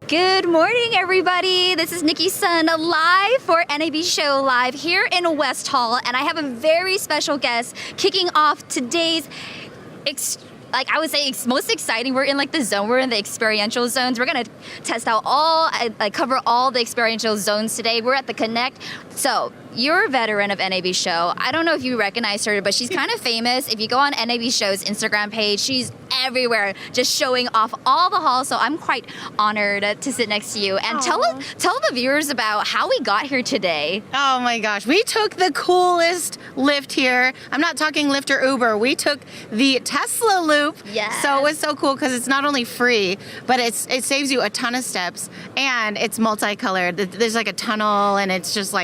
Good morning, everybody. This is Nikki Sun live for NAB Show Live here in West Hall, and I have a very special guest kicking off today's I would say most exciting. We're in the zone. We're in the experiential zones. We're gonna test out cover all the experiential zones today. We're at the Connect. So you're a veteran of NAB Show. I don't know if you recognize her, but she's kind of famous. If you go on NAB Show's Instagram page, she's everywhere, just showing off all the halls. So I'm quite honored to sit next to you and tell the viewers about how we got here today. Oh my gosh, we took the coolest lift here. I'm not talking Lyft or Uber. We took the Tesla loop. Yes. So it was so cool because it's not only free, but it saves you a ton of steps, and it's multicolored. There's a tunnel, and it's just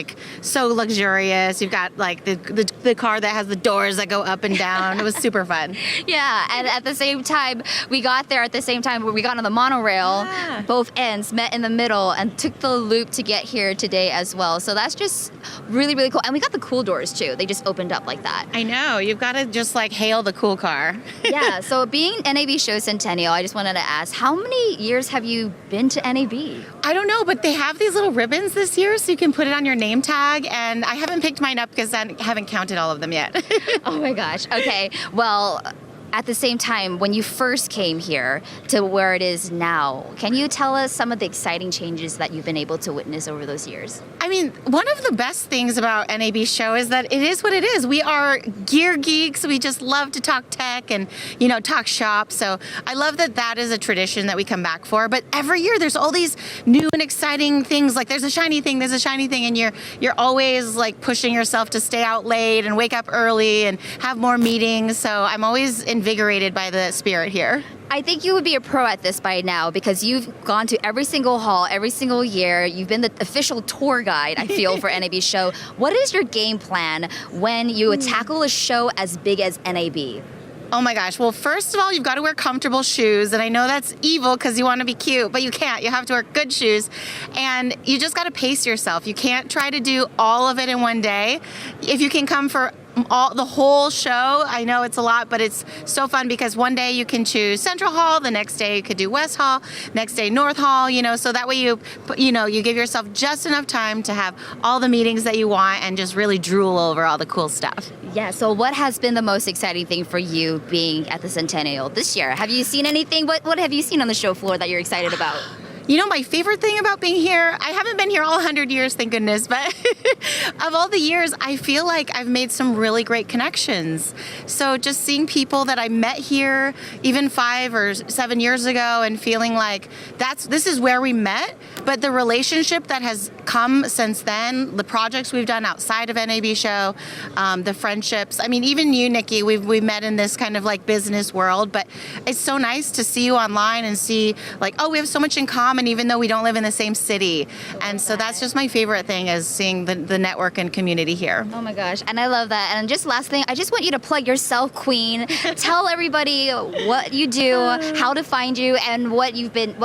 so luxurious. You've got the car that has the doors that go up and down. It was super fun. Yeah, and at the same time, we got there at the same time where we got on the monorail. Yeah. Both ends met in the middle and took the loop to get here today as well. So that's just really, really cool. And we got the cool doors too. They just opened up like that. I know. You've got to just hail the cool car. Yeah, so being NAB Show Centennial, I just wanted to ask, how many years have you been to NAB? I don't know, but they have these little ribbons this year so you can put it on your name tag, and I haven't picked mine up because I haven't counted all of them yet. Oh my gosh. Okay. Well, at the same time, when you first came here to where it is now, can you tell us some of the exciting changes that you've been able to witness over those years? I mean, one of the best things about NAB Show is that it is what it is. We are gear geeks. We just love to talk tech and, talk shop. So I love that is a tradition that we come back for. But every year there's all these new and exciting things. There's a shiny thing, and you're always pushing yourself to stay out late and wake up early and have more meetings. So I'm always invigorated by the spirit here. I think you would be a pro at this by now because you've gone to every single hall, every single year. You've been the official tour guide, I feel, for NAB Show. What is your game plan when you tackle a show as big as NAB? Oh my gosh. Well, first of all, you've got to wear comfortable shoes. And I know that's evil because you want to be cute, but you can't. You have to wear good shoes. And you just got to pace yourself. You can't try to do all of it in one day. If you can come for the whole show, I know it's a lot, but it's so fun because one day you can choose Central Hall, the next day you could do West Hall, next day North Hall, so that way you give yourself just enough time to have all the meetings that you want and just really drool over all the cool stuff. Yeah, so what has been the most exciting thing for you being at the Centennial this year? Have you seen anything? What have you seen on the show floor that you're excited about? My favorite thing about being here, I haven't been here all 100 years, thank goodness, but of all the years, I feel like I've made some really great connections. So just seeing people that I met here even 5 or 7 years ago and feeling like this is where we met, but the relationship that has come since then, the projects we've done outside of NAB Show, the friendships. I mean, even you, Nikki, we met in this kind of business world, but it's so nice to see you online and see we have so much in common, even though we don't live in the same city. And so that's just my favorite thing, is seeing the network and community here. Oh my gosh, and I love that. And just last thing, I just want you to plug yourself, Queen. Tell everybody what you do, how to find you, and what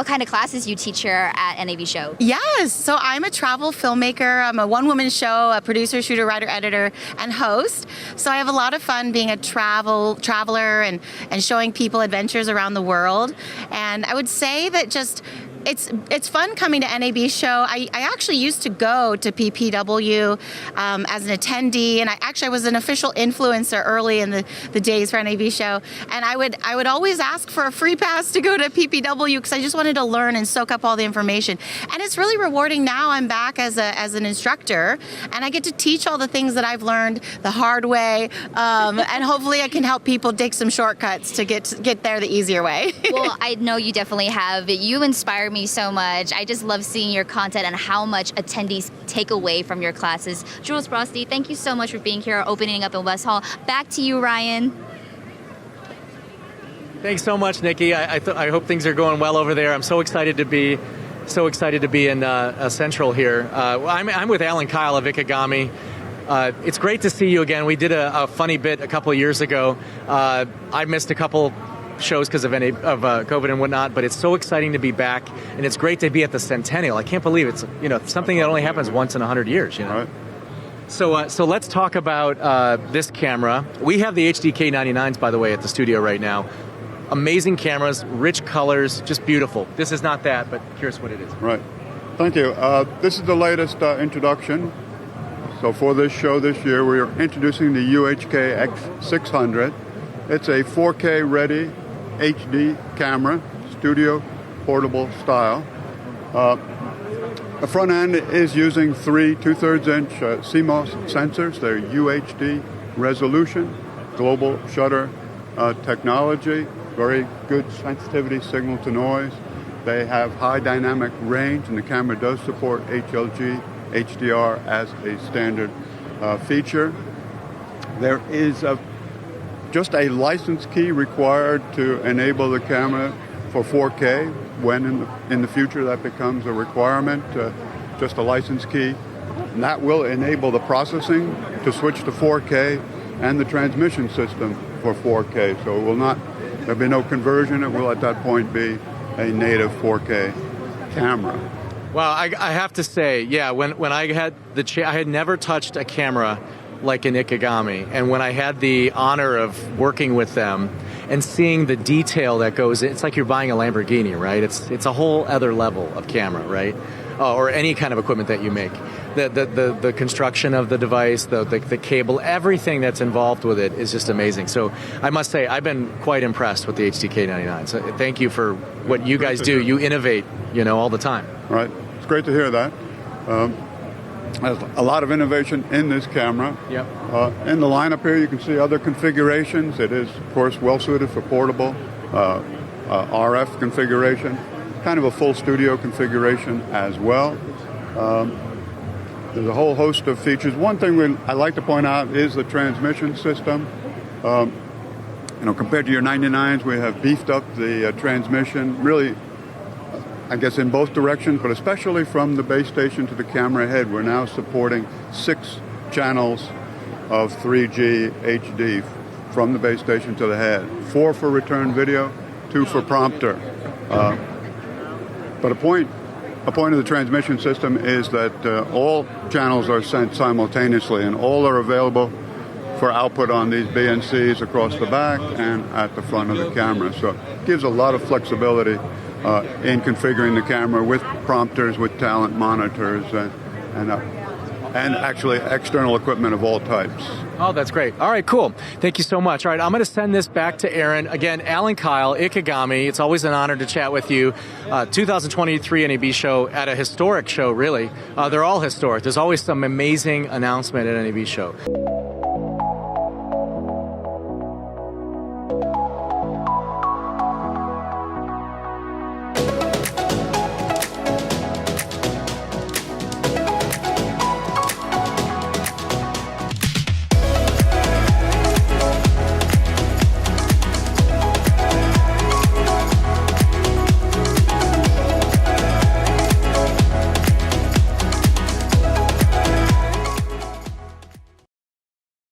kind of classes you teach here at NAB Show. Yes, so I'm a travel filmmaker. I'm a one-woman show, a producer, shooter, writer, editor, and host. So I have a lot of fun being a traveler and showing people adventures around the world. And I would say that just it's fun coming to NAB Show. I actually used to go to PPW as an attendee, and I was an official influencer early in the days for NAB Show. And I would always ask for a free pass to go to PPW because I just wanted to learn and soak up all the information. And it's really rewarding now. I'm back as an instructor, and I get to teach all the things that I've learned the hard way, and hopefully I can help people take some shortcuts to get there the easier way. Well, I know you definitely have. You inspire me so much. I just love seeing your content and how much attendees take away from your classes. Jules Frosty, thank you so much for being here, opening up in West Hall. Back to you, Ryan. Thanks so much, Nikki. I hope things are going well over there. I'm so excited to be in Central here. I'm with Alan Kyle of Ikegami. It's great to see you again. We did a funny bit a couple of years ago. I missed a couple shows because of COVID and whatnot, but it's so exciting to be back, and it's great to be at the Centennial. I can't believe it's something that only happens once in 100 years. Right. So let's talk about this camera. We have the HDK 99s, by the way, at the studio right now. amazing cameras, rich colors, just beautiful. This is not that, but curious what it is. Right. Thank you. This is the latest introduction. So for this show this year, we are introducing the UHK X600. It's a 4K ready HD camera, studio portable style. The front end is using three 2/3 inch CMOS sensors. They're UHD resolution, global shutter technology, very good sensitivity signal to noise. They have high dynamic range, and the camera does support HLG, HDR as a standard feature. There is just a license key required to enable the camera for 4K. When in the future that becomes a requirement, just a license key. And that will enable the processing to switch to 4K and the transmission system for 4K. So there'll be no conversion. It will at that point be a native 4K camera. Wow, I have to say, yeah, when I had I had never touched a camera like an Ikegami, and when I had the honor of working with them and seeing the detail that goes in, it's like you're buying a Lamborghini, right? It's a whole other level of camera, right? Or any kind of equipment that you make. The construction of the device, the cable, everything that's involved with it is just amazing. So I must say, I've been quite impressed with the HDK99. So thank you for what you guys do. You innovate, all the time. Right. It's great to hear that. There's a lot of innovation in this camera. Yep. In the lineup here, you can see other configurations. It is, of course, well suited for portable RF configuration, kind of a full studio configuration as well. There's a whole host of features. One thing I like to point out is the transmission system. Compared to your 99s, we have beefed up the transmission, really, I guess in both directions, but especially from the base station to the camera head. We're now supporting 6 channels of 3G HD from the base station to the head. 4 for return video, 2 for prompter. But a point of the transmission system is that all channels are sent simultaneously, and all are available for output on these BNCs across the back and at the front of the camera. So it gives a lot of flexibility in configuring the camera with prompters, with talent monitors, and actually external equipment of all types. Oh, that's great. All right, cool. Thank you so much. All right, I'm going to send this back to Aaron. Again, Alan Kyle, Ikegami. It's always an honor to chat with you. 2023 NAB Show, at a historic show, really. They're all historic. There's always some amazing announcement at NAB Show.